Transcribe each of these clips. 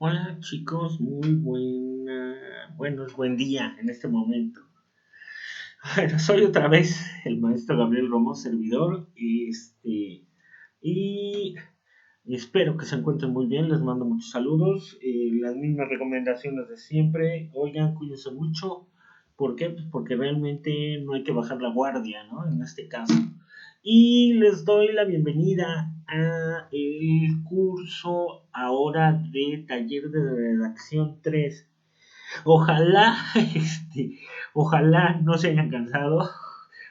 Hola chicos, buen día en este momento. Bueno, soy otra vez el maestro Gabriel Romo, servidor, y espero que se encuentren muy bien, les mando muchos saludos, las mismas recomendaciones de siempre. Oigan, cuídense mucho. ¿Por qué? Pues porque realmente no hay que bajar la guardia, ¿no? En este caso. Y les doy la bienvenida a el curso ahora de taller de redacción 3. Ojalá, ojalá no se hayan cansado.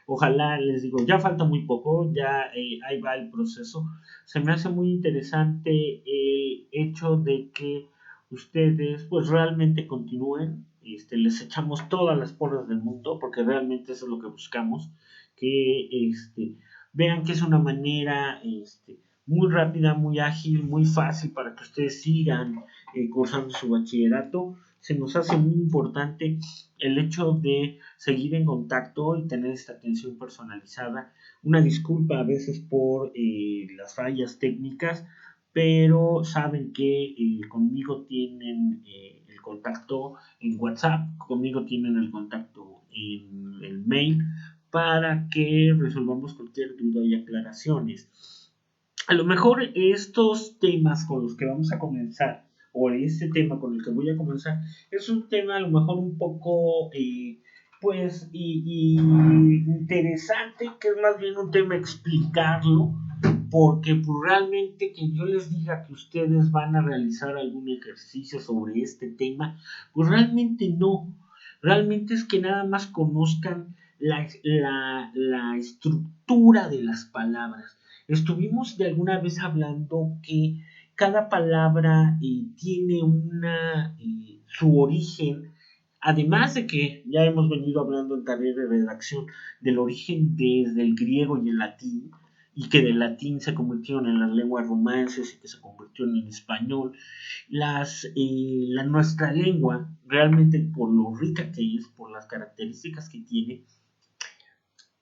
Ojalá, les digo, ya falta muy poco, ya ahí va el proceso. Se me hace muy interesante el hecho de que ustedes pues realmente continúen, les echamos todas las porras del mundo, porque realmente eso es lo que buscamos, que vean que es una manera muy rápida, muy ágil, muy fácil para que ustedes sigan cursando su bachillerato. Se nos hace muy importante el hecho de seguir en contacto y tener esta atención personalizada. Una disculpa a veces por las fallas técnicas, pero saben que conmigo tienen el contacto en WhatsApp, conmigo tienen el contacto en el mail para que resolvamos cualquier duda y aclaraciones. A lo mejor estos temas con los que vamos a comenzar, o este tema con el que voy a comenzar, es un tema a lo mejor un poco, interesante, que es más bien un tema explicarlo, porque pues, realmente que yo les diga que ustedes van a realizar algún ejercicio sobre este tema, pues realmente no. Realmente es que nada más conozcan la estructura de las palabras. Estuvimos de alguna vez hablando que cada palabra tiene su origen, además de que ya hemos venido hablando en taller de redacción del origen desde el griego y el latín, y que del latín se convirtieron en las lenguas romances y que se convirtieron en español. Nuestra lengua, realmente por lo rica que es, por las características que tiene,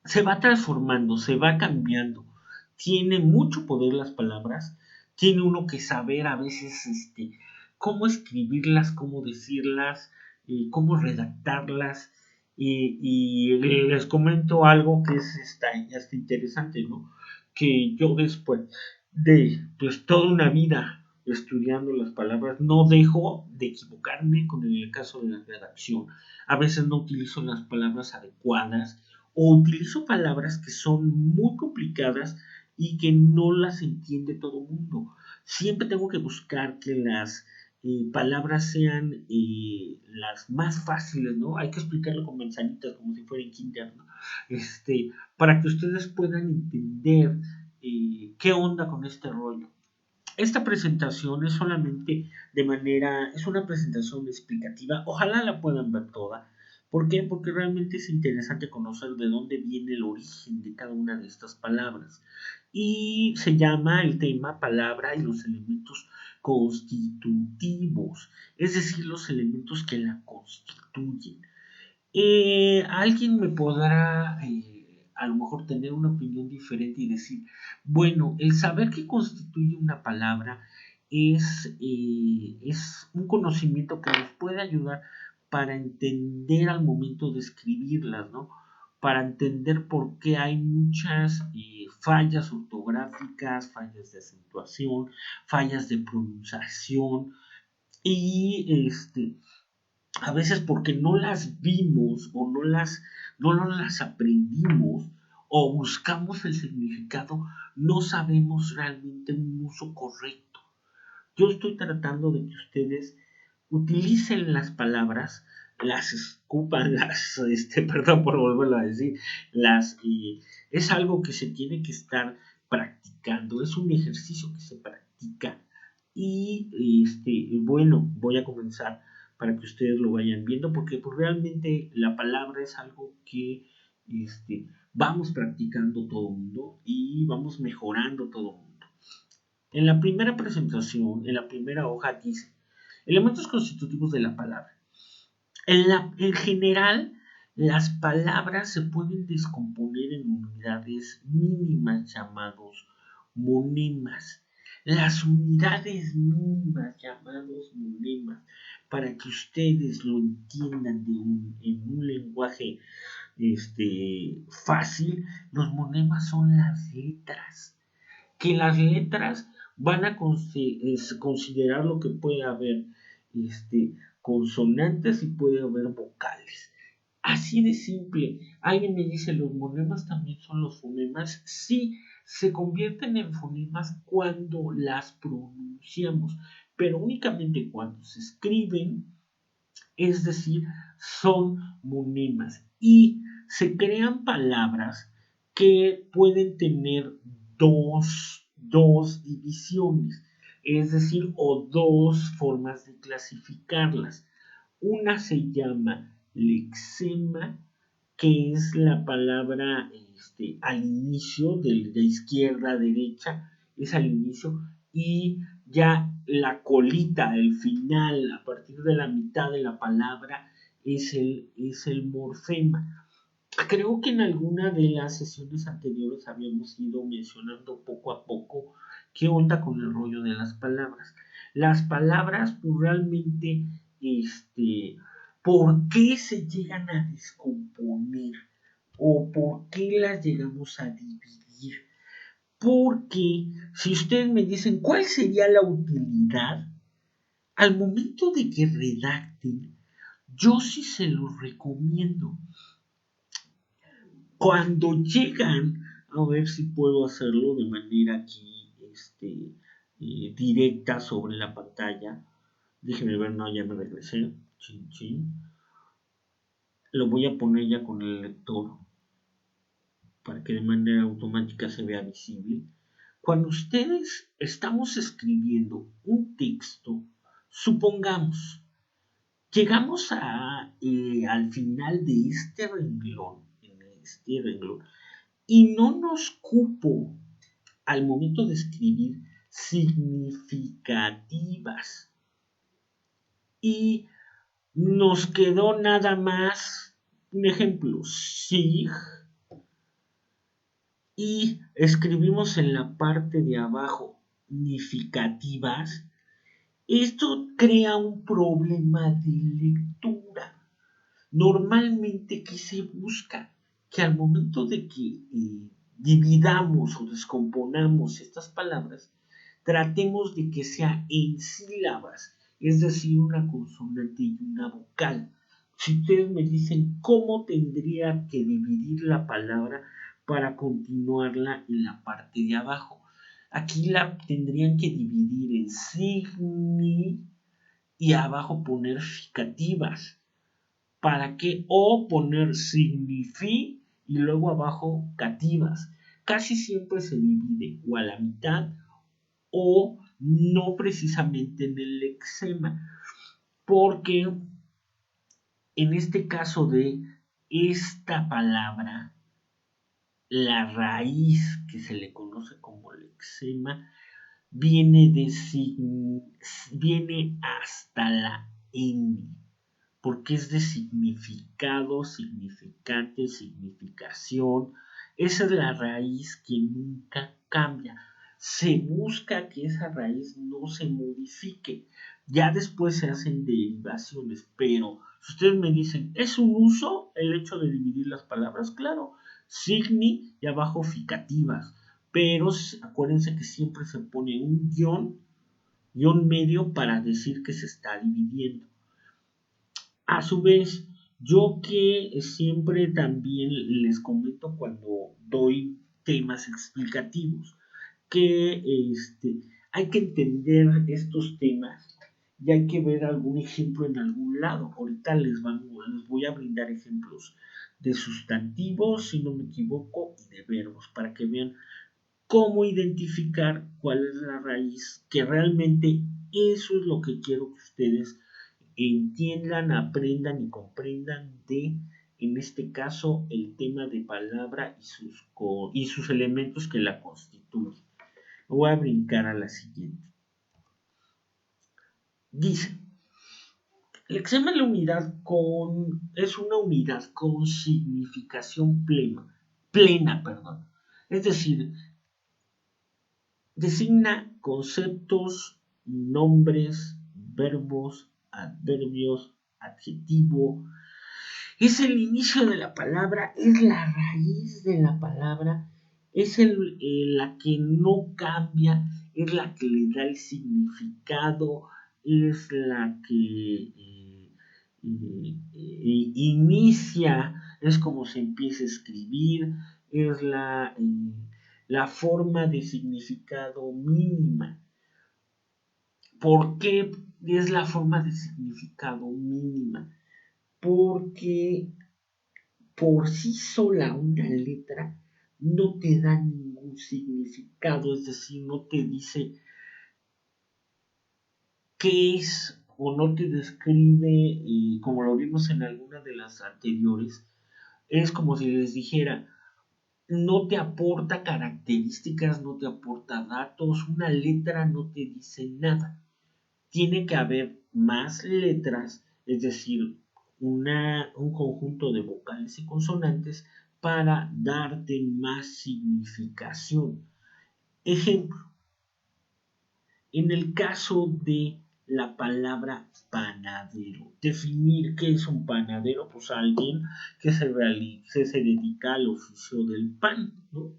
se va transformando, se va cambiando. Tiene mucho poder las palabras, tiene uno que saber a veces cómo escribirlas, cómo decirlas, cómo redactarlas. Y les comento algo que es hasta interesante, ¿no? Que yo después de pues toda una vida estudiando las palabras, no dejo de equivocarme con el caso de la redacción. A veces no utilizo las palabras adecuadas, o utilizo palabras que son muy complicadas y que no las entiende todo el mundo. Siempre tengo que buscar que las palabras sean las más fáciles, ¿no? Hay que explicarlo con manzanitas, como si fuera en kinder, ¿no? Para que ustedes puedan entender qué onda con este rollo. Esta presentación es solamente es una presentación explicativa, ojalá la puedan ver toda. ¿Por qué? Porque realmente es interesante conocer de dónde viene el origen de cada una de estas palabras. Y se llama el tema palabra y los elementos constitutivos, es decir, los elementos que la constituyen. Alguien me podrá a lo mejor tener una opinión diferente y decir, bueno, el saber qué constituye una palabra es un conocimiento que nos puede ayudar para entender al momento de escribirlas, ¿no? Para entender por qué hay muchas fallas ortográficas, fallas de acentuación, fallas de pronunciación y a veces porque no las vimos o no las aprendimos o buscamos el significado, no sabemos realmente un uso correcto. Yo estoy tratando de que ustedes utilicen las palabras, las escupan, perdón por volverlo a decir, es algo que se tiene que estar practicando, es un ejercicio que se practica y bueno, voy a comenzar para que ustedes lo vayan viendo, porque pues, realmente la palabra es algo que vamos practicando todo el mundo y vamos mejorando todo el mundo. En la primera presentación, en la primera hoja dice, elementos constitutivos de la palabra. En general, las palabras se pueden descomponer en unidades mínimas llamados monemas. Las unidades mínimas llamados monemas, para que ustedes lo entiendan en un lenguaje fácil, los monemas son las letras. Que las letras van a considerar lo que puede haber consonantes y puede haber vocales. Así de simple. Alguien me dice, ¿los monemas también son los fonemas? Sí, se convierten en fonemas cuando las pronunciamos, pero únicamente cuando se escriben, es decir, son monemas. Y se crean palabras que pueden tener dos divisiones, es decir, o dos formas de clasificarlas. Una se llama lexema, que es la palabra al inicio, de izquierda a derecha, es al inicio, y ya la colita, el final, a partir de la mitad de la palabra, es el morfema. Creo que en alguna de las sesiones anteriores habíamos ido mencionando poco a poco qué onda con el rollo de las palabras. Las palabras realmente, ¿por qué se llegan a descomponer? ¿O por qué las llegamos a dividir? Porque si ustedes me dicen cuál sería la utilidad, al momento de que redacten, yo sí se los recomiendo. Cuando llegan, a ver si puedo hacerlo de manera aquí directa sobre la pantalla. Déjenme ver, no, ya me regresé. Chin, chin. Lo voy a poner ya con el lector para que de manera automática se vea visible. Cuando ustedes estamos escribiendo un texto, supongamos, llegamos al final de este renglón, y no nos cupo al momento de escribir significativas. Y nos quedó nada más, un ejemplo, sig, y escribimos en la parte de abajo significativas. Esto crea un problema de lectura. Normalmente, ¿qué se busca? Que al momento de que dividamos o descomponamos estas palabras, tratemos de que sea en sílabas, es decir, una consonante y una vocal. Si ustedes me dicen cómo tendría que dividir la palabra para continuarla en la parte de abajo, aquí la tendrían que dividir en signi y abajo poner ficativas. ¿Para qué? O poner signifi y luego abajo cativas. Casi siempre se divide o a la mitad o no precisamente en el lexema, porque en este caso de esta palabra, la raíz que se le conoce como lexema viene viene hasta la N, porque es de significado, significante, significación. Esa es la raíz que nunca cambia. Se busca que esa raíz no se modifique. Ya después se hacen derivaciones, pero si ustedes me dicen, ¿es un uso el hecho de dividir las palabras? Claro, signi y abajo ficativas, pero acuérdense que siempre se pone un guión medio para decir que se está dividiendo. A su vez, yo que siempre también les comento cuando doy temas explicativos, que hay que entender estos temas y hay que ver algún ejemplo en algún lado. Ahorita les voy a brindar ejemplos de sustantivos, si no me equivoco, y de verbos, para que vean cómo identificar cuál es la raíz, que realmente eso es lo que quiero que ustedes entiendan, aprendan y comprendan de, en este caso, el tema de palabra y sus elementos que la constituyen. Voy a brincar a la siguiente. Dice, el lexema es es una unidad con significación plena, Es decir, designa conceptos, nombres, verbos, adverbios, adjetivo. Es el inicio de la palabra, es la raíz de la palabra, es la que no cambia, es la que le da el significado, es la que inicia, es como se empieza a escribir, es la forma de significado mínima. ¿Por qué es la forma de significado mínima? Porque por sí sola una letra no te da ningún significado, es decir, no te dice qué es o no te describe, como lo vimos en alguna de las anteriores, es como si les dijera, no te aporta características, no te aporta datos, una letra no te dice nada. Tiene que haber más letras, es decir, un conjunto de vocales y consonantes para darte más significación. Ejemplo, en el caso de la palabra panadero, definir qué es un panadero, pues alguien que se dedica al oficio del pan, ¿no?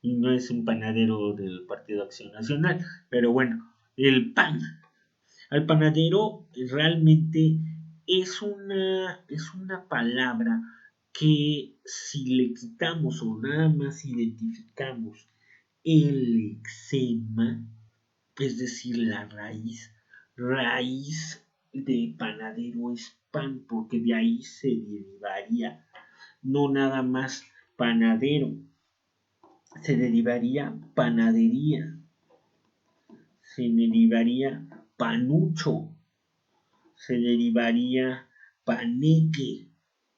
Y no es un panadero del Partido Acción Nacional, pero bueno, el pan. Al panadero realmente es una palabra que si le quitamos o nada más identificamos el lexema, es decir, la raíz de panadero es pan, porque de ahí se derivaría, no nada más panadero, se derivaría panadería, se derivaría panucho, se derivaría paneque,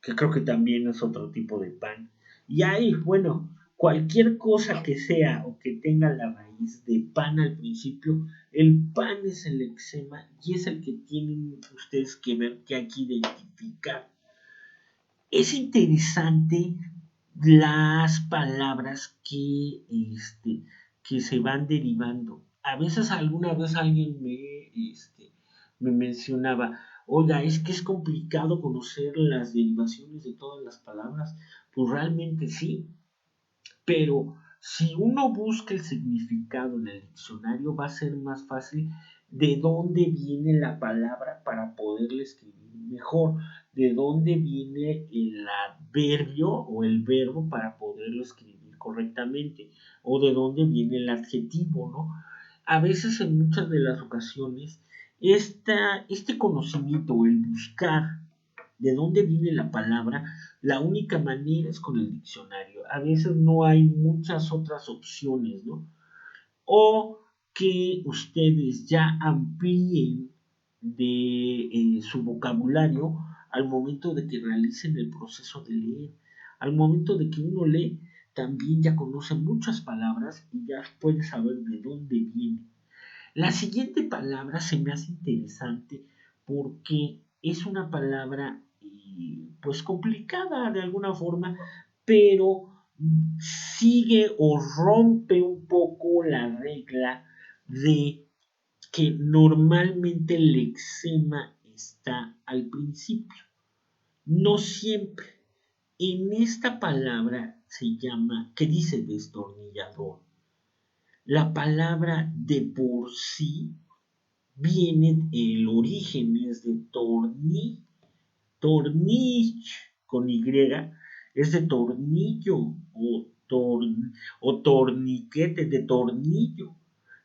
que creo que también es otro tipo de pan. Y ahí, bueno, cualquier cosa que sea o que tenga la raíz de pan al principio, el pan es el lexema y es el que tienen ustedes que ver, que hay que identificar. Es interesante las palabras que se van derivando. A veces, alguna vez alguien me mencionaba, oiga, es que es complicado conocer las derivaciones de todas las palabras. Pues realmente sí, pero si uno busca el significado en el diccionario, va a ser más fácil de dónde viene la palabra para poderla escribir mejor, de dónde viene el adverbio o el verbo para poderlo escribir correctamente, o de dónde viene el adjetivo, ¿no? A veces, en muchas de las ocasiones, este conocimiento o el buscar de dónde viene la palabra, la única manera es con el diccionario. A veces no hay muchas otras opciones, ¿no? O que ustedes ya amplíen de su vocabulario al momento de que realicen el proceso de leer. Al momento de que uno lee, también ya conoce muchas palabras y ya puede saber de dónde viene. La siguiente palabra se me hace interesante porque es una palabra pues complicada de alguna forma, pero sigue o rompe un poco la regla de que normalmente el lexema está al principio. No siempre. En esta palabra se llama, ¿qué dice destornillador? La palabra de por sí viene, el origen es de tornich con Y, es de tornillo o torniquete, de tornillo.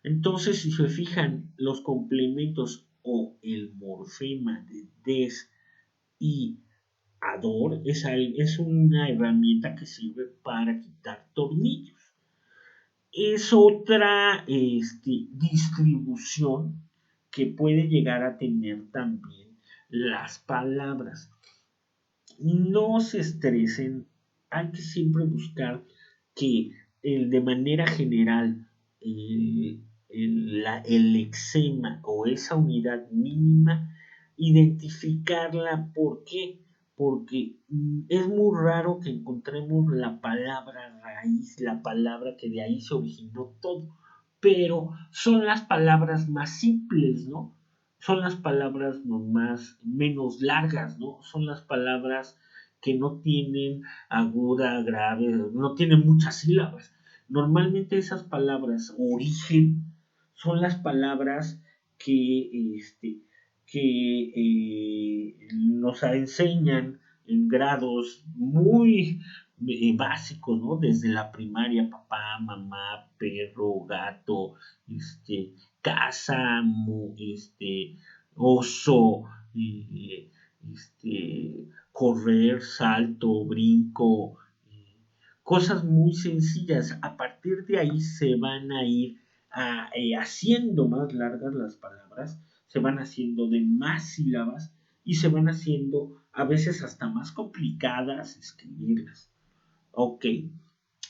Entonces, si se fijan, los complementos o el morfema de des y ador es una herramienta que sirve para quitar tornillos. Es otra distribución que puede llegar a tener también las palabras. No se estresen, hay que siempre buscar que de manera general el lexema o esa unidad mínima, identificarla. ¿Por qué? Porque es muy raro que encontremos la palabra raíz, la palabra que de ahí se originó todo. pero son las palabras más simples, ¿no? Son las palabras menos largas, ¿no? Son las palabras que no tienen aguda, grave, no tienen muchas sílabas. Normalmente esas palabras origen son las palabras que nos enseñan en grados muy básicos, ¿no? Desde la primaria, papá, mamá, perro, gato, casa, oso, correr, salto, brinco, cosas muy sencillas. A partir de ahí se van a ir haciendo más largas las palabras, se van haciendo de más sílabas y se van haciendo a veces hasta más complicadas escribirlas. Ok.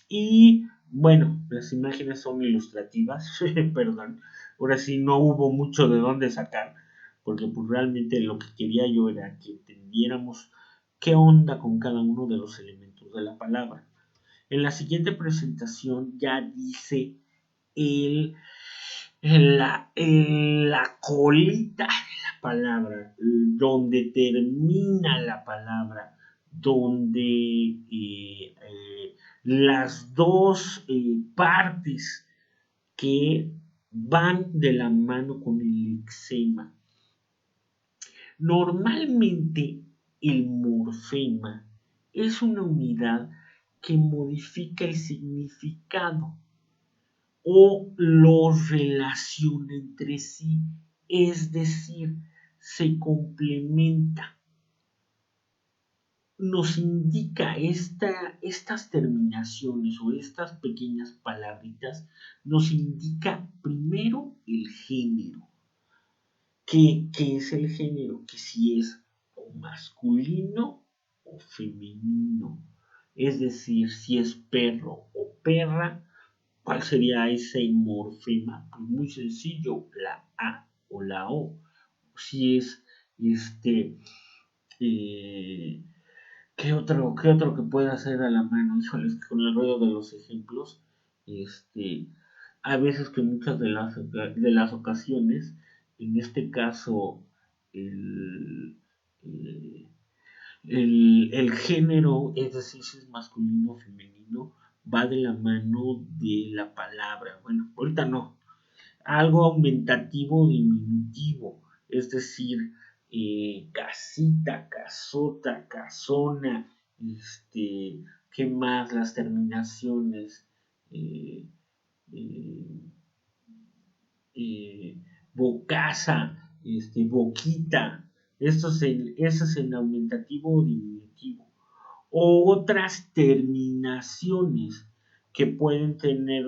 Y bueno, las imágenes son ilustrativas, perdón. Ahora sí no hubo mucho de dónde sacar, porque pues realmente lo que quería yo era que entendiéramos qué onda con cada uno de los elementos de la palabra. En la siguiente presentación ya dice el, la colita de la palabra, donde termina la palabra, donde las dos partes que van de la mano con el lexema. Normalmente el morfema es una unidad que modifica el significado o los relaciona entre sí, es decir, se complementa. Nos indica estas terminaciones o estas pequeñas palabritas, nos indica primero el género. ¿Qué es el género? Que si es o masculino o femenino. Es decir, si es perro o perra, ¿cuál sería ese morfema? Pues muy sencillo, la A o la O. Si es eh, qué otro que pueda hacer a la mano? Híjoles, con el ruido de los ejemplos, a veces que muchas de las ocasiones, en este caso, el, eh, el género, es decir, si es masculino o femenino, va de la mano de la palabra. Bueno, ahorita no, algo aumentativo o diminutivo, es decir, casita, casota, casona, ¿qué más? Las terminaciones, eh, eh, bocasa, boquita, eso es en aumentativo o diminutivo. O otras terminaciones que pueden tener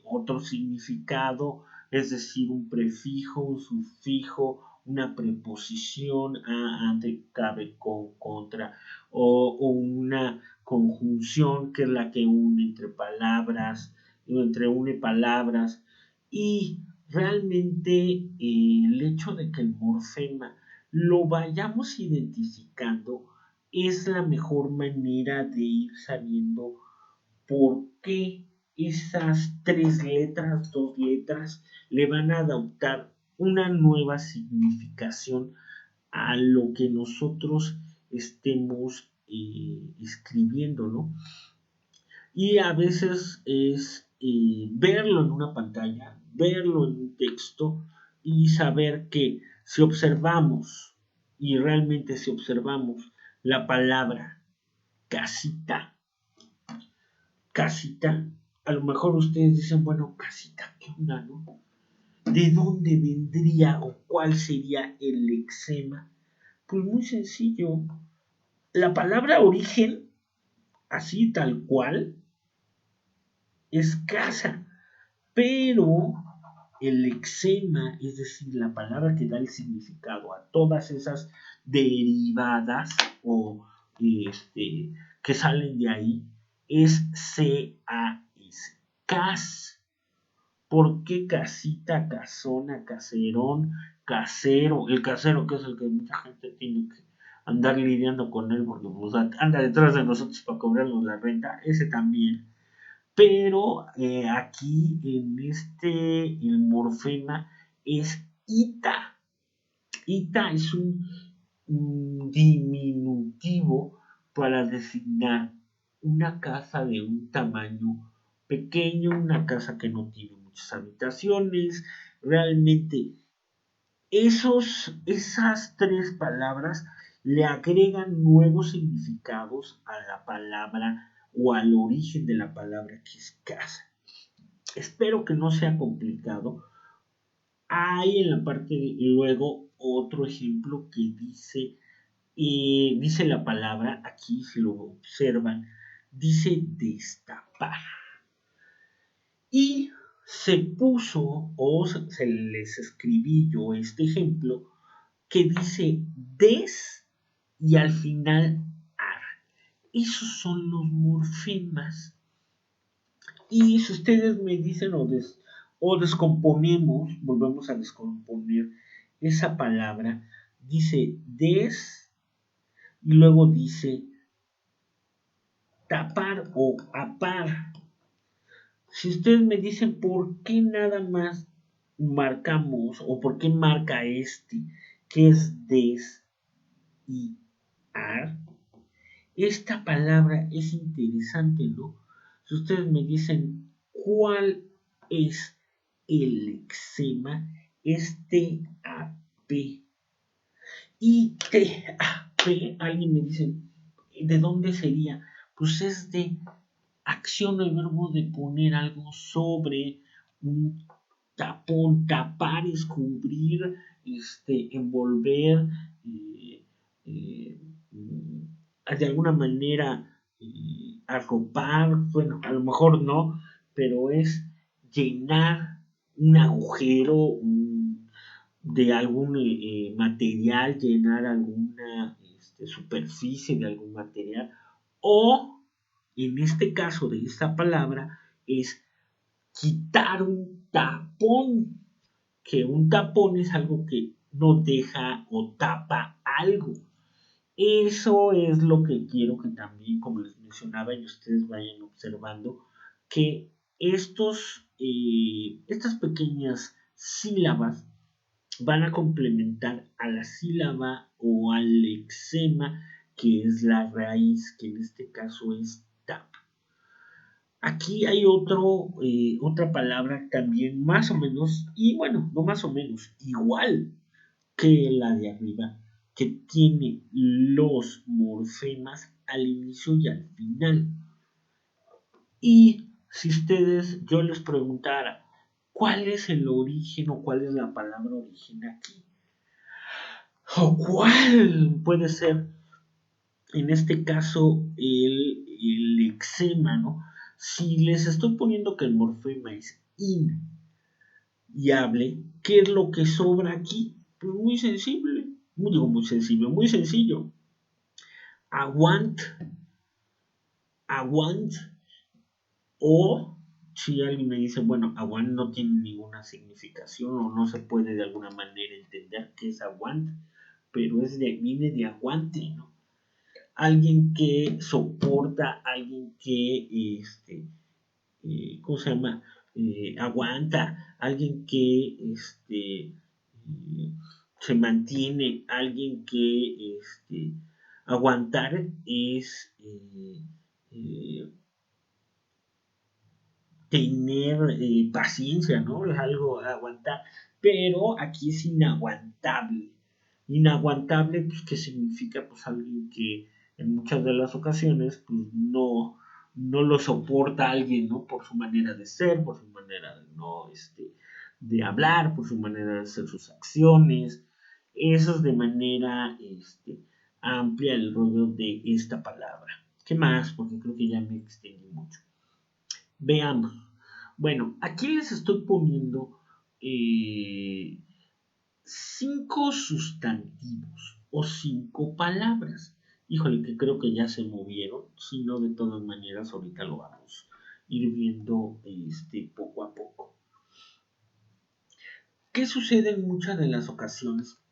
otro significado, es decir, un prefijo, un sufijo, una preposición, a, ante, cabe, con, contra, o una conjunción que es la que une entre palabras, une palabras, y realmente el hecho de que el morfema lo vayamos identificando es la mejor manera de ir sabiendo por qué esas tres letras, dos letras, le van a adoptar una nueva significación a lo que nosotros estemos escribiendo, ¿no? Y a veces es verlo en una pantalla, verlo en un texto y saber que si observamos, y realmente si observamos la palabra casita, casita, a lo mejor ustedes dicen, bueno, casita, ¿qué onda, no? ¿De dónde vendría o cuál sería el lexema? Pues muy sencillo. La palabra origen, así tal cual, es casa, pero el lexema, es decir, la palabra que da el significado a todas esas derivadas o que salen de ahí, es C-A-S, cas. ¿Por qué casita, casona, caserón, casero? El casero, que es el que mucha gente tiene que andar lidiando con él porque pues, anda detrás de nosotros para cobrarnos la renta, ese también. pero aquí el morfema es ita. Ita es un diminutivo para designar una casa de un tamaño pequeño, una casa que no tiene muchas habitaciones. Realmente esas tres palabras le agregan nuevos significados a la palabra o al origen de la palabra que es casa. Espero que no sea complicado. Hay en la parte de luego otro ejemplo que dice la palabra, aquí si lo observan, dice destapar. Y se puso, o se les escribí yo este ejemplo, que dice des y al final ar. Esos son los morfemas. Y si ustedes me dicen o descomponemos, volvemos a descomponer esa palabra, dice des y luego dice tapar o apar. Si ustedes me dicen por qué nada más marcamos o por qué marca que es des y ar, esta palabra es interesante, ¿no? Si ustedes me dicen cuál es el eczema, es TAP. Y TAP, alguien me dice, ¿de dónde sería? Pues es de acción el verbo de poner algo sobre un tapón, tapar es cubrir, envolver, eh, eh, de alguna manera arropar, bueno, a lo mejor no, pero es llenar un agujero de algún material, llenar alguna superficie de algún material, o en este caso de esta palabra es quitar un tapón, que un tapón es algo que no deja o tapa algo. Eso es lo que quiero que también, como les mencionaba, y ustedes vayan observando, que estas pequeñas sílabas van a complementar a la sílaba o al lexema, que es la raíz, que en este caso es tap. Aquí hay otra palabra también más o menos, y bueno, no más o menos, igual que la de arriba, que tiene los morfemas al inicio y al final. Y si yo les preguntara, ¿cuál es el origen o cuál es la palabra origen aquí? ¿O cuál puede ser, en este caso, el eczema, ¿no? Si les estoy poniendo que el morfema es in y hable, ¿qué es lo que sobra aquí? Pues muy sensible, muy sencillo. Aguant, aguant, o si alguien me dice, bueno, aguant no tiene ninguna significación o no se puede de alguna manera entender qué es aguant, pero viene de aguante, ¿no? Alguien que soporta, alguien que, ¿cómo se llama? Aguanta, alguien que se mantiene, alguien que aguantar es tener paciencia, ¿no? Es algo aguantar, pero aquí es inaguantable. Inaguantable, pues, ¿qué significa? Pues alguien que en muchas de las ocasiones, pues, no lo soporta alguien, ¿no? Por su manera de ser, por su manera de no, de hablar, por su manera de hacer sus acciones. Eso es de manera, amplia el rollo de esta palabra. ¿Qué más? Porque creo que ya me extendí mucho. Veamos. Bueno, aquí les estoy poniendo 5 sustantivos o 5 palabras. Híjole, que creo que ya se movieron. Si no, de todas maneras, ahorita lo vamos a ir viendo poco a poco. ¿Qué sucede en muchas de las ocasiones?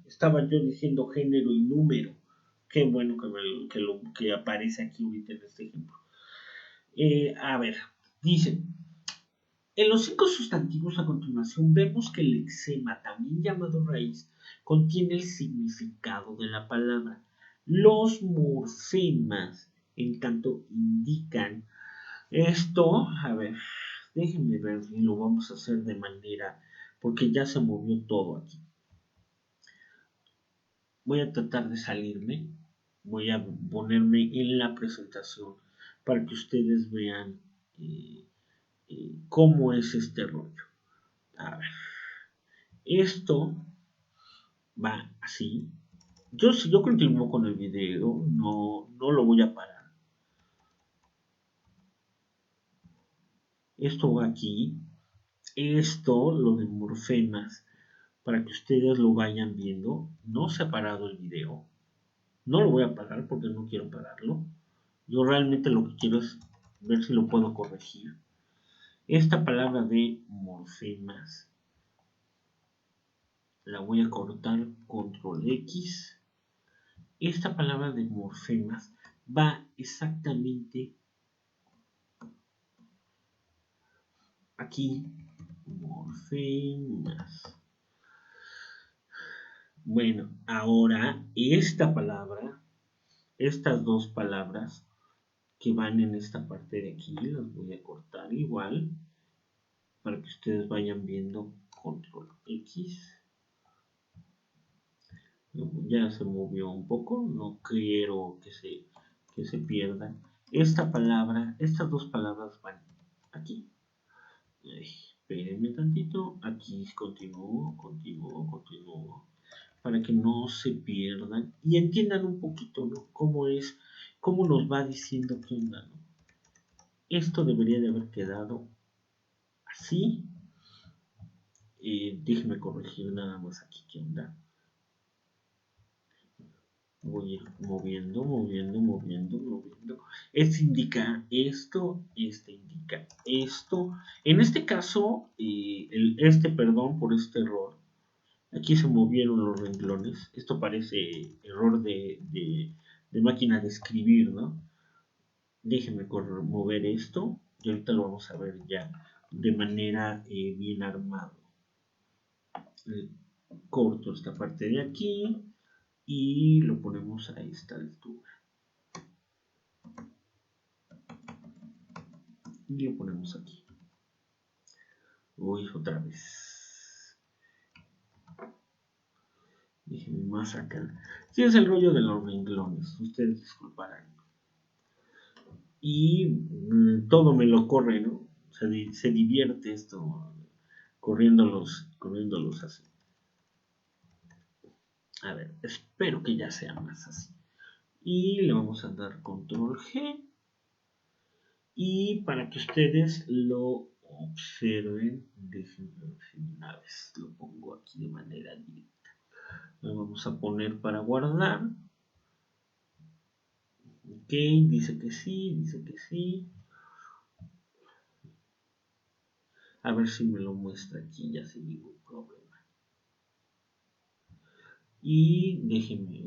Estaba yo diciendo género y número. Qué bueno que aparece aquí ahorita en este ejemplo. A ver, Dice, en los 5 sustantivos a continuación vemos que el lexema, también llamado raíz, contiene el significado de la palabra. Los morfemas, en tanto, indican esto. A ver, déjenme ver y lo vamos a hacer de manera, porque ya se movió todo aquí. Voy a tratar de salirme, voy a ponerme en la presentación para que ustedes vean cómo es este rollo. A ver, esto va así. Si yo continúo con el video, no lo voy a parar. Esto va aquí. Esto, lo de morfemas, para que ustedes lo vayan viendo. No se ha parado el video. No lo voy a parar porque no quiero pararlo. Yo realmente lo que quiero es ver si lo puedo corregir. Esta palabra de morfemas la voy a cortar, control X. Esta palabra de morfemas va exactamente aquí. Morfemas. Bueno, ahora esta palabra, estas dos palabras que van en esta parte de aquí, las voy a cortar igual para que ustedes vayan viendo. Control X. Ya se movió un poco, no quiero que se pierdan. Esta palabra, estas dos palabras van aquí. Espérenme tantito, aquí continúo, para que no se pierdan y entiendan un poquito, ¿no? Cómo nos va diciendo qué onda, ¿no? Esto debería de haber quedado así. Déjenme corregir nada más aquí qué onda. Voy a ir moviendo. Esto indica esto, este indica esto. En este caso, perdón por este error. Aquí se movieron los renglones. Esto parece error de máquina de escribir, ¿no? Déjenme mover esto y ahorita lo vamos a ver ya de manera bien armado. Corto esta parte de aquí y lo ponemos a esta altura. Y lo ponemos aquí. Uy, otra vez. Déjenme más acá. Sí, es el rollo de los renglones. Ustedes disculparán. Y todo me lo corre, ¿no? Se divierte esto corriéndolos así. A ver, espero que ya sea más así. Y le vamos a dar control G. Y para que ustedes lo observen, déjenme una vez lo pongo aquí de manera directa. Lo vamos a poner para guardar. Ok, dice que sí. A ver si me lo muestra aquí ya sin ningún problema. Y déjenme,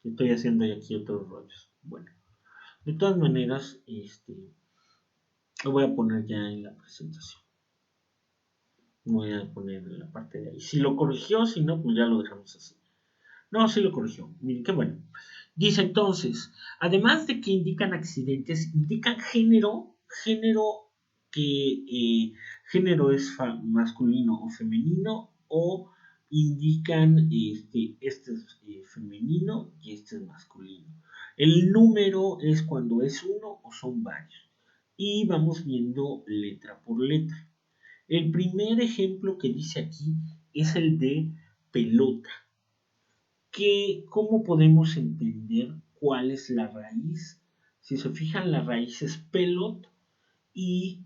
estoy haciendo aquí otros rollos. Bueno, de todas maneras, lo voy a poner ya en la presentación. Voy a poner en la parte de ahí. Si lo corrigió, si no, pues ya lo dejamos así. No, sí lo corrigió. Miren qué bueno. Dice entonces, además de que indican accidentes, indican género que género es masculino o femenino, o indican este es femenino y este es masculino. El número es cuando es uno o son varios. Y vamos viendo letra por letra. El primer ejemplo que dice aquí es el de pelota. ¿Cómo podemos entender cuál es la raíz? Si se fijan, la raíz es pelot, y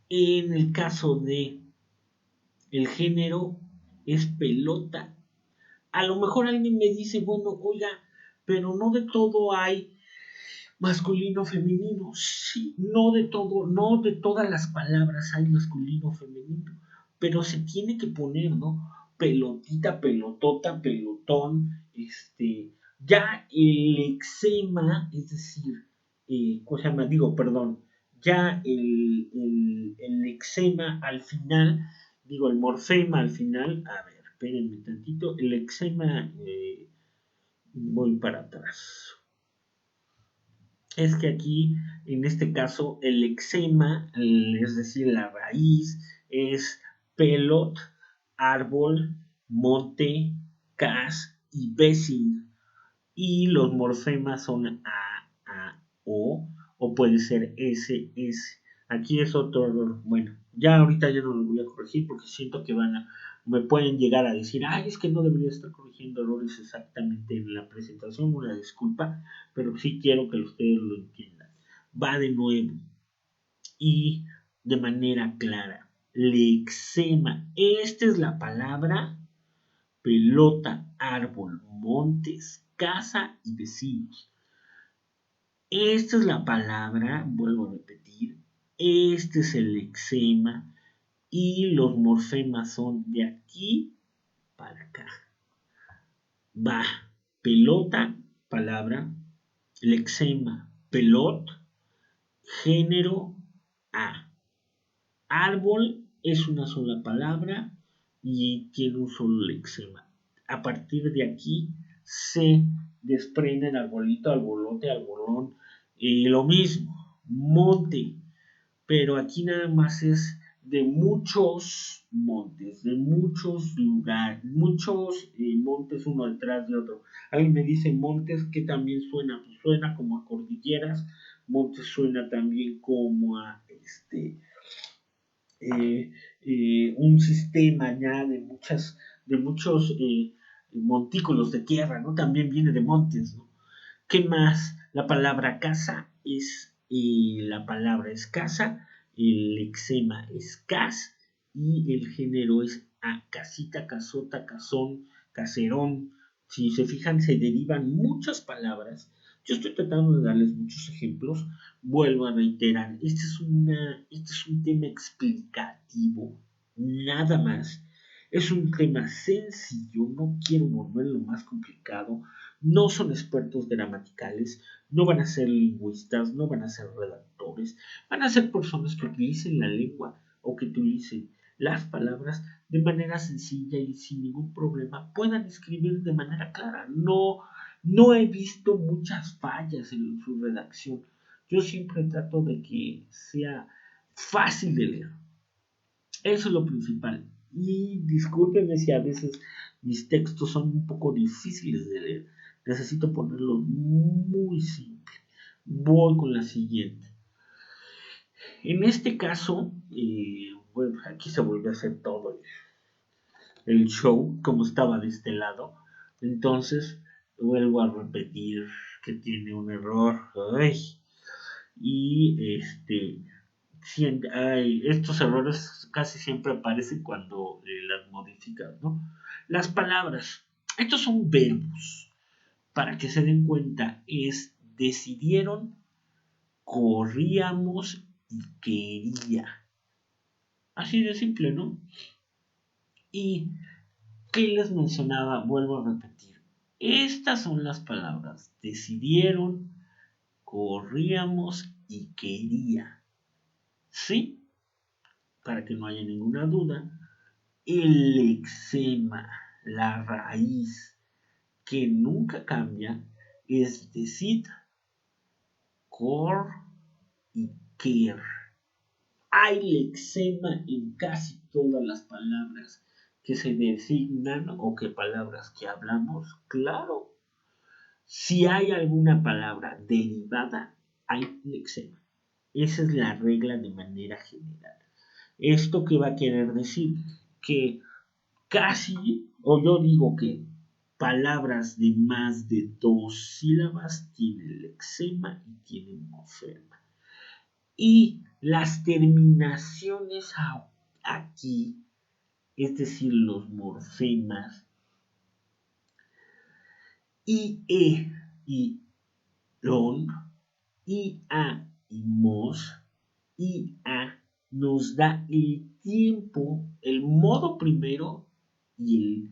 en el caso de el género es pelota. A lo mejor alguien me dice, bueno, oiga, pero no de todo hay masculino, femenino. Sí, no de todo, no de todas las palabras hay masculino, femenino, pero se tiene que poner, ¿no? Pelotita, pelotota, pelotón, ya el lexema, es decir, ¿cómo se llama? ya el lexema al final, digo, el morfema al final, a ver, espérenme tantito, el lexema, voy para atrás. Es que aquí, en este caso, el lexema, es decir, la raíz, es pelot, árbol, monte, cas y becin. Y los morfemas son o puede ser S. Aquí es otro error. Bueno, ya ahorita ya no lo voy a corregir porque siento que me pueden llegar a decir, ay, es que no debería estar corrigiendo errores exactamente en la presentación, una disculpa, pero sí quiero que ustedes lo entiendan. Va de nuevo y de manera clara. Lexema. Esta es la palabra pelota, árbol, montes, casa y vecinos. Esta es la palabra, vuelvo a repetir, este es el lexema y los morfemas son de aquí para acá. Va, pelota, palabra, lexema, pelot, género A. Árbol es una sola palabra y tiene un solo lexema. A partir de aquí se desprenden arbolito, arbolote, arbolón, lo mismo, monte, pero aquí nada más es de muchos montes, de muchos lugares, muchos montes uno detrás de otro. Alguien me dice montes, que también suena, pues suena como a cordilleras, montes suena también como a un sistema ya de muchos montículos de tierra, ¿no? También viene de montes, ¿no? ¿Qué más? La palabra casa es, la palabra es casa, el lexema es cas y el género es a, casita, casota, casón, caserón. Si se fijan, se derivan muchas palabras. Yo estoy tratando de darles muchos ejemplos. Vuelvo a reiterar, este es un tema explicativo, nada más. Es un tema sencillo, no quiero volverlo más complicado. No son expertos gramaticales, no van a ser lingüistas, no van a ser redactores, van a ser personas que utilicen la lengua o que utilicen las palabras de manera sencilla y sin ningún problema puedan escribir de manera clara. No he visto muchas fallas en su redacción. Yo siempre trato de que sea fácil de leer. Eso es lo principal. Y discúlpenme si a veces mis textos son un poco difíciles de leer. Necesito ponerlos muy simple. Voy con la siguiente. En este caso, bueno, aquí se vuelve a hacer todo el show como estaba de este lado. Entonces, vuelvo a repetir que tiene un error. Ay, y estos errores casi siempre aparecen cuando las modificas, ¿no? Las palabras, estos son verbos, para que se den cuenta, es decidieron, corríamos y quería. Así de simple, ¿no? Y ¿qué les mencionaba? Vuelvo a repetir. Estas son las palabras, decidieron, corríamos y quería. ¿Sí? Para que no haya ninguna duda, el lexema, la raíz que nunca cambia, es decir, cor y quer. Hay lexema en casi todas las palabras que se designan o que palabras que hablamos, claro. Si hay alguna palabra derivada, hay lexema. Esa es la regla de manera general. ¿Esto qué va a querer decir? Que casi, o yo digo que palabras de más de 2 sílabas tienen lexema y tienen morfema. Y las terminaciones aquí, es decir, los morfemas, IE y LON, IA y MOS, IA nos da el tiempo, el modo primero y el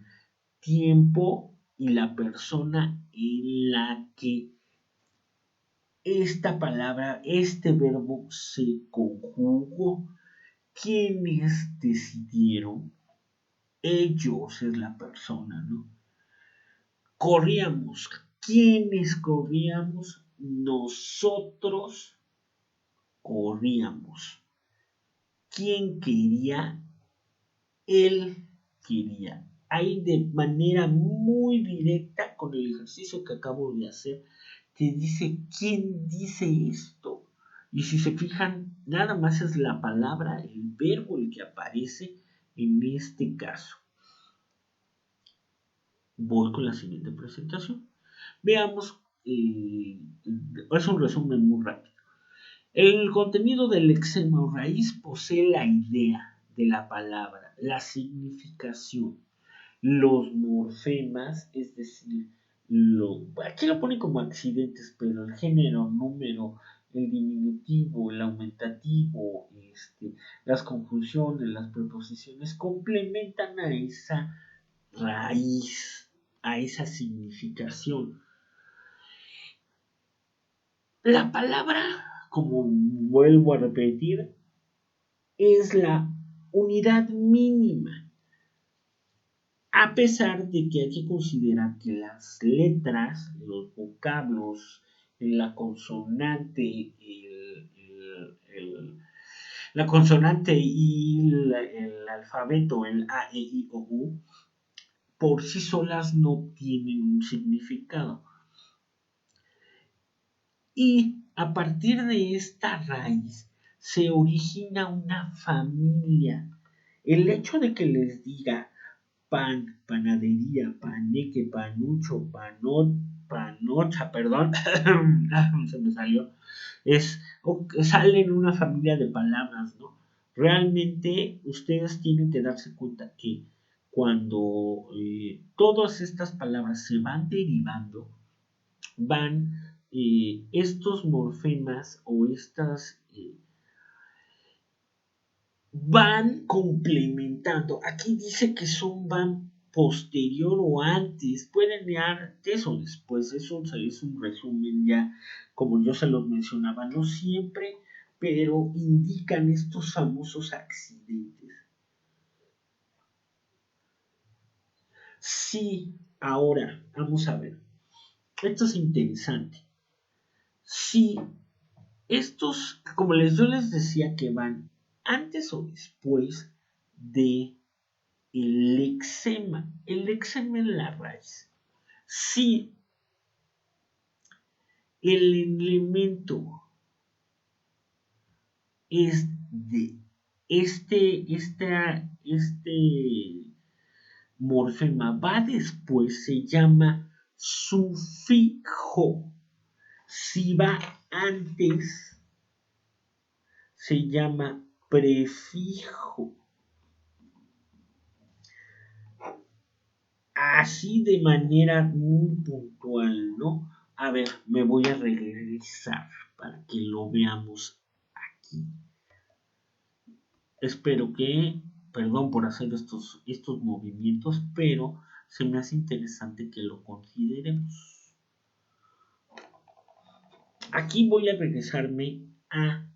tiempo y la persona en la que esta palabra, este verbo se conjugó. ¿Quiénes decidieron? Ellos es la persona, ¿no? Corríamos. ¿Quiénes corríamos? Nosotros corríamos. ¿Quién quería? Él quería. Ahí de manera muy directa con el ejercicio que acabo de hacer, te dice quién dice esto. Y si se fijan, nada más es la palabra, el verbo el que aparece en este caso. Voy con la siguiente presentación. Veamos, es un resumen muy rápido. El contenido del lexema o raíz posee la idea de la palabra, la significación, los morfemas, es decir, aquí lo ponen como accidentes, pero el género, número, el diminutivo, el aumentativo, las conjunciones, las preposiciones complementan a esa raíz, a esa significación. La palabra, como vuelvo a repetir, es la unidad mínima. A pesar de que hay que considerar que las letras, los vocablos, la consonante, la consonante y el alfabeto, el A, E, I, O, U, por sí solas no tienen un significado. Y a partir de esta raíz se origina una familia. El hecho de que les diga pan, panadería, paneque, panucho, panocha, perdón, se me salió, sale en una familia de palabras, ¿no? Realmente ustedes tienen que darse cuenta que cuando todas estas palabras se van derivando, van estos morfemas o estas van complementando. Aquí dice que van posterior o antes, pueden ir antes o después. Eso es un resumen ya, como yo se los mencionaba, no siempre, pero indican estos famosos accidentes. Sí, ahora, vamos a ver. Esto es interesante. Sí, estos, como yo les decía que van antes o después de el eczema en la raíz. Si el elemento es de este morfema va después, se llama sufijo. Si va antes, se llama prefijo. Así de manera muy puntual, ¿no? A ver, me voy a regresar para que lo veamos aquí. Espero que, perdón por hacer estos movimientos, pero se me hace interesante que lo consideremos. Aquí voy a regresarme a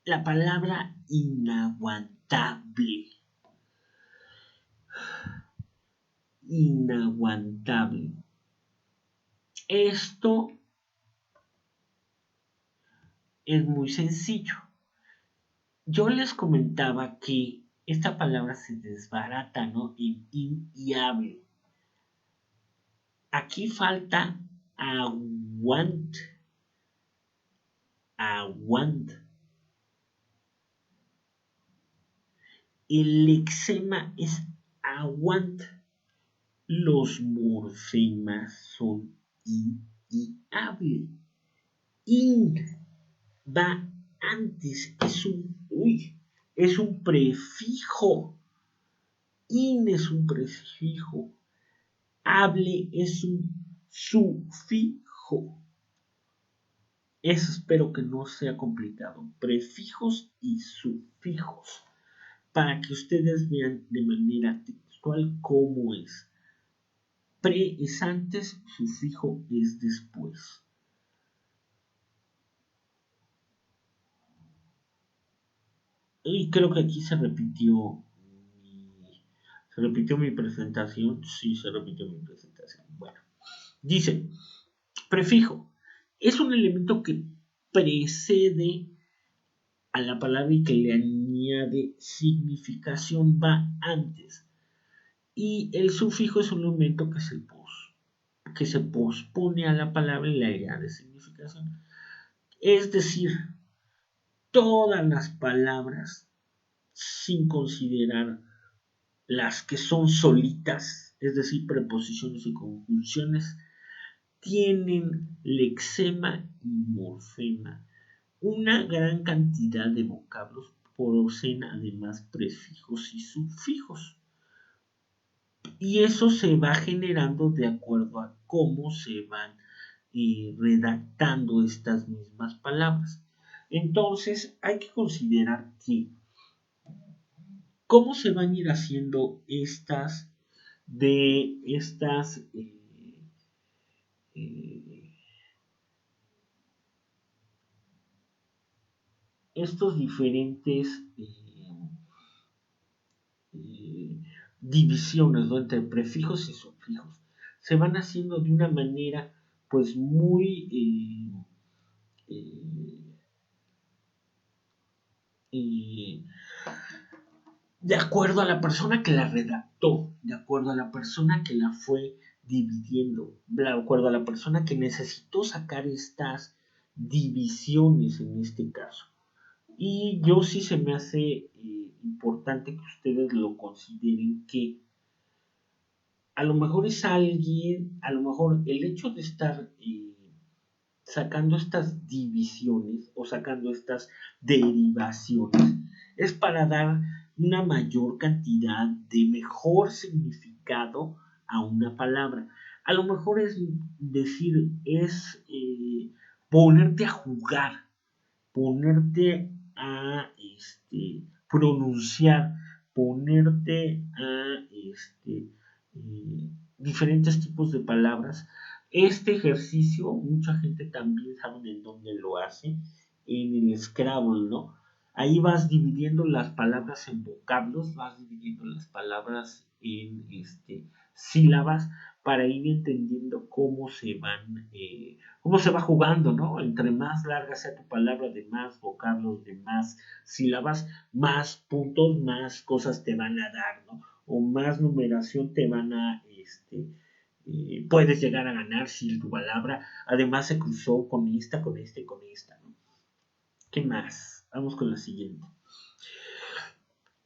la palabra inaguantable. Inaguantable. Esto es muy sencillo. Yo les comentaba que esta palabra se desbarata, ¿no? En inviable. Aquí falta aguant. Aguant. El lexema es aguant. Los morfemas son in y hable. In va antes, es un prefijo. In es un prefijo. Hable es un sufijo. Eso espero que no sea complicado. Prefijos y sufijos. Para que ustedes vean de manera textual cómo es. pre es antes, sufijo es después. Y creo que aquí se repitió mi presentación. Sí, se repitió mi presentación. Bueno, dice, prefijo. Es un elemento que precede a la palabra y que le añade significación, va antes. Y el sufijo es un elemento que se pospone a la palabra y le añade significación. Es decir, todas las palabras, sin considerar las que son solitas, es decir, preposiciones y conjunciones, tienen lexema y morfema. Una gran cantidad de vocablos poseen además prefijos y sufijos. Y eso se va generando de acuerdo a cómo se van redactando estas mismas palabras. Entonces hay que considerar que cómo se van a ir haciendo estas eh, estos diferentes eh, divisiones, ¿no?, entre prefijos y sufijos. Se van haciendo de una manera pues muy eh, eh, de acuerdo a la persona que la redactó, de acuerdo a la persona que la fue dividiendo, de acuerdo a la persona que necesitó sacar estas divisiones en este caso. Y yo sí se me hace importante que ustedes lo consideren, que a lo mejor es alguien, a lo mejor el hecho de estar sacando estas divisiones o sacando estas derivaciones es para dar una mayor cantidad de mejor significado a una palabra. A lo mejor es decir, es ponerte a jugar, ponerte a pronunciar, ponerte a diferentes tipos de palabras. Este ejercicio, mucha gente también sabe en dónde lo hace, en el Scrabble, ¿no? Ahí vas dividiendo las palabras en vocablos, vas dividiendo las palabras en sílabas para ir entendiendo cómo se va jugando, ¿no? Entre más larga sea tu palabra, de más vocablos, de más sílabas, más puntos, más cosas te van a dar, ¿no? O más numeración te van a, puedes llegar a ganar si tu palabra además se cruzó con esta, con esta y con esta, ¿no? ¿Qué más? Vamos con la siguiente.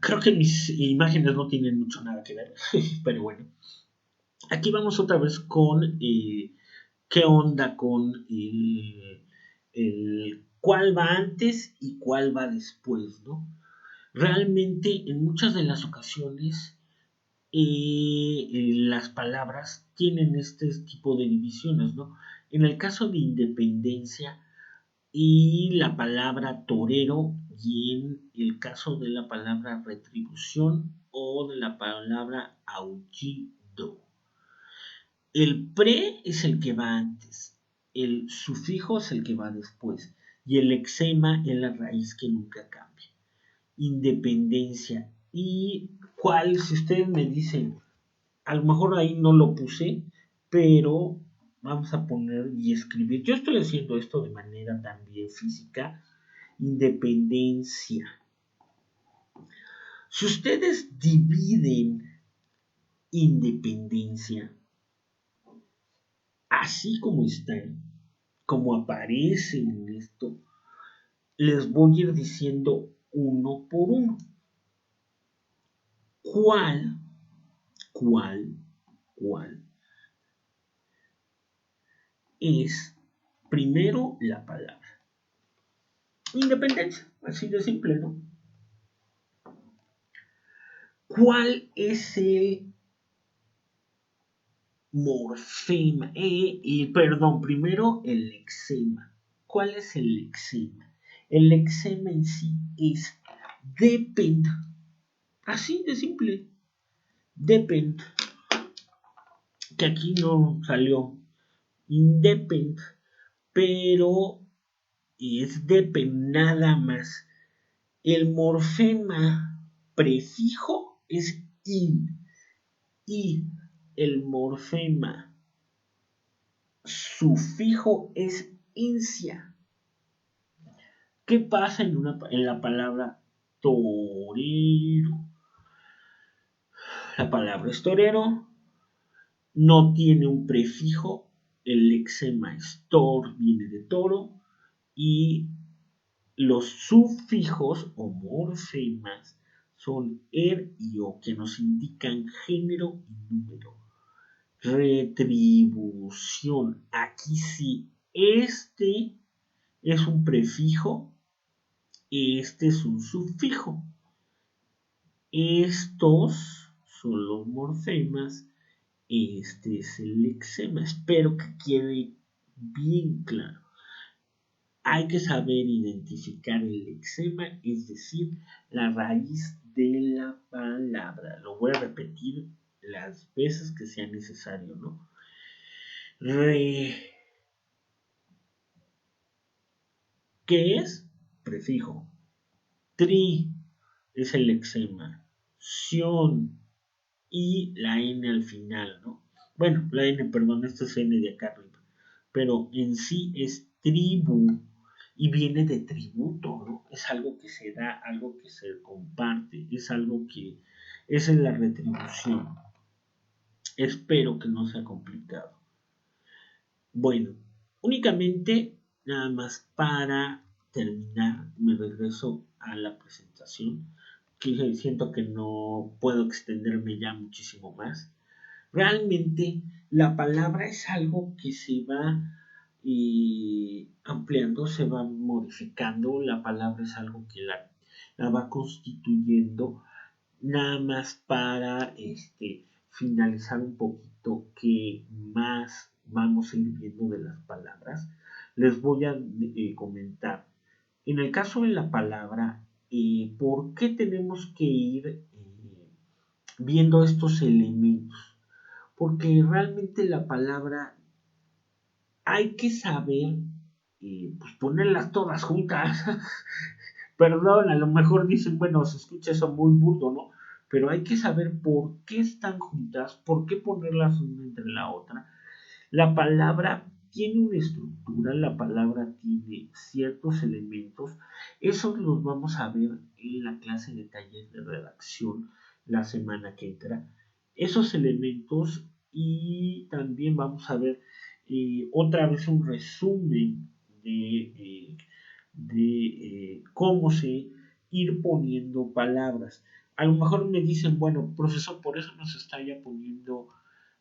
Creo que mis imágenes no tienen mucho nada que ver, pero bueno. Aquí vamos otra vez con qué onda con el cuál va antes y cuál va después, ¿no? Realmente en muchas de las ocasiones las palabras tienen este tipo de divisiones, ¿no? En el caso de independencia y la palabra torero, y en el caso de la palabra retribución o de la palabra aullido. El pre es el que va antes, el sufijo es el que va después y el lexema es la raíz que nunca cambia. Independencia. ¿Y cuál? Si ustedes me dicen, a lo mejor ahí no lo puse, pero vamos a poner y escribir. Yo estoy haciendo esto de manera también física. Independencia. Si ustedes dividen independencia así como están, como aparecen en esto, les voy a ir diciendo uno por uno. ¿Cuál es primero la palabra? Independencia, así de simple, ¿no? ¿Cuál es el morfema? Perdón, primero el lexema. ¿Cuál es el lexema? El lexema en sí es depend. Así de simple. Depend. que aquí no salió independ, pero es depend nada más. El morfema prefijo es in y el morfema sufijo es incia. ¿Qué pasa en la palabra torero? La palabra es torero, no tiene un prefijo, el lexema es tor, viene de toro, y los sufijos o morfemas son er y o, que nos indican género y número. Retribución. Aquí sí, este es un prefijo, este es un sufijo. Estos son los morfemas, este es el lexema. Espero que quede bien claro. Hay que saber identificar el lexema, es decir, la raíz de la palabra. Lo voy a repetir las veces que sea necesario, ¿no? ¿Qué es? Prefijo. Tri es el lexema. Sion y la N al final, ¿no? Bueno, la N, perdón, esto es N de acá arriba. Pero en sí es tribu y viene de tributo, ¿no? Es algo que se da, algo que se comparte, es algo que esa es la retribución. Espero que no sea complicado. Bueno, únicamente nada más para terminar, me regreso a la presentación, que siento que no puedo extenderme ya muchísimo más. Realmente la palabra es algo que se va ampliando, se va modificando, la palabra es algo que la va constituyendo, nada más para finalizar un poquito que más vamos a ir viendo de las palabras. Les voy a comentar, en el caso de la palabra, ¿por qué tenemos que ir viendo estos elementos? Porque realmente la palabra hay que saber pues ponerlas todas juntas. Perdón, a lo mejor dicen, bueno, se escucha eso muy burdo, ¿no? Pero hay que saber por qué están juntas, por qué ponerlas una entre la otra. La palabra tiene una estructura, la palabra tiene ciertos elementos. Esos los vamos a ver en la clase de taller de redacción la semana que entra. Esos elementos, y también vamos a ver otra vez un resumen de cómo se ir poniendo palabras. A lo mejor me dicen, bueno, profesor, por eso nos está ya poniendo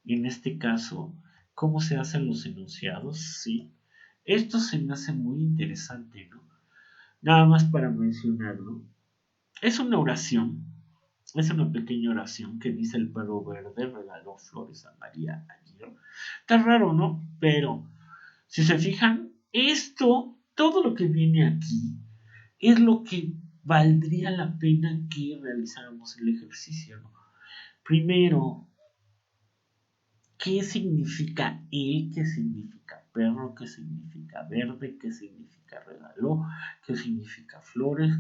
en este caso cómo se hacen los enunciados. Sí, esto se me hace muy interesante, ¿no? Nada más para mencionarlo. Es una oración, es una pequeña oración que dice: el perro verde regaló flores a María ayer. Está raro, ¿no? Pero si se fijan, todo lo que viene aquí, es lo que valdría la pena que realizáramos el ejercicio, ¿no? Primero, ¿qué significa el? ¿Qué significa perro? ¿Qué significa verde? ¿Qué significa regaló? ¿Qué significa flores?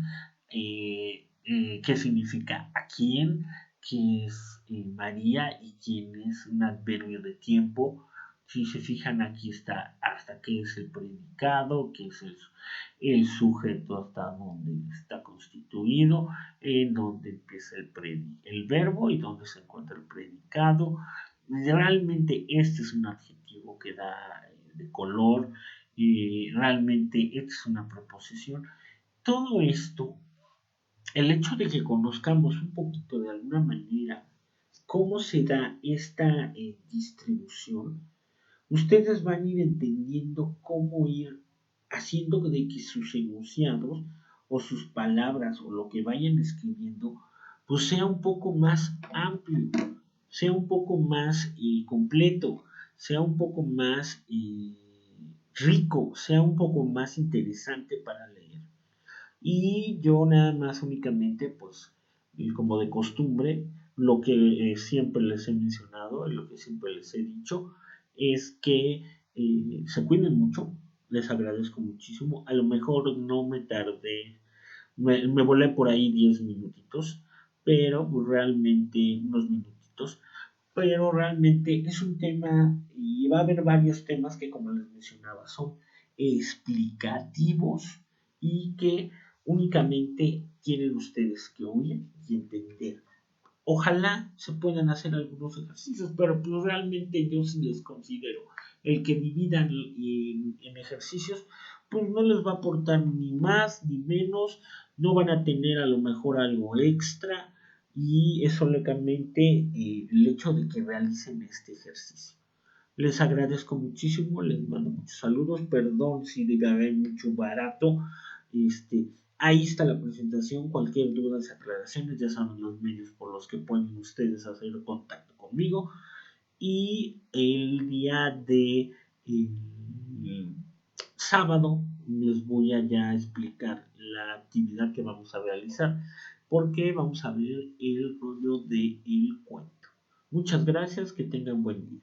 ¿Qué significa a quién? ¿Qué es María? ¿Y quién es un adverbio de tiempo? Si se fijan, aquí está hasta qué es el predicado, qué es el sujeto, hasta dónde está constituido, en dónde empieza el verbo y dónde se encuentra el predicado. Realmente este es un adjetivo que da de color, realmente esta es una proposición. Todo esto, el hecho de que conozcamos un poquito de alguna manera cómo se da esta distribución, ustedes van a ir entendiendo cómo ir haciendo de que sus enunciados o sus palabras o lo que vayan escribiendo pues sea un poco más amplio, sea un poco más completo, sea un poco más rico, sea un poco más interesante para leer. Y yo nada más únicamente, pues, como de costumbre, Lo que siempre les he mencionado y lo que siempre les he dicho es que se cuiden mucho, les agradezco muchísimo. A lo mejor no me tardé, me volé por ahí 10 minutitos, pero realmente unos minutitos, pero realmente es un tema y va a haber varios temas que, como les mencionaba, son explicativos y que únicamente tienen ustedes que oír y entender. Ojalá se puedan hacer algunos ejercicios, pero pues realmente yo sí les considero el que dividan en ejercicios, pues no les va a aportar ni más ni menos, no van a tener a lo mejor algo extra y es solamente el hecho de que realicen este ejercicio. Les agradezco muchísimo, les mando muchos saludos, perdón si debe haber mucho barato, este, ahí está la presentación, cualquier duda, aclaraciones, ya saben los medios por los que pueden ustedes hacer contacto conmigo y el día de sábado les voy a ya explicar la actividad que vamos a realizar porque vamos a ver el rollo del cuento. Muchas gracias, que tengan buen día.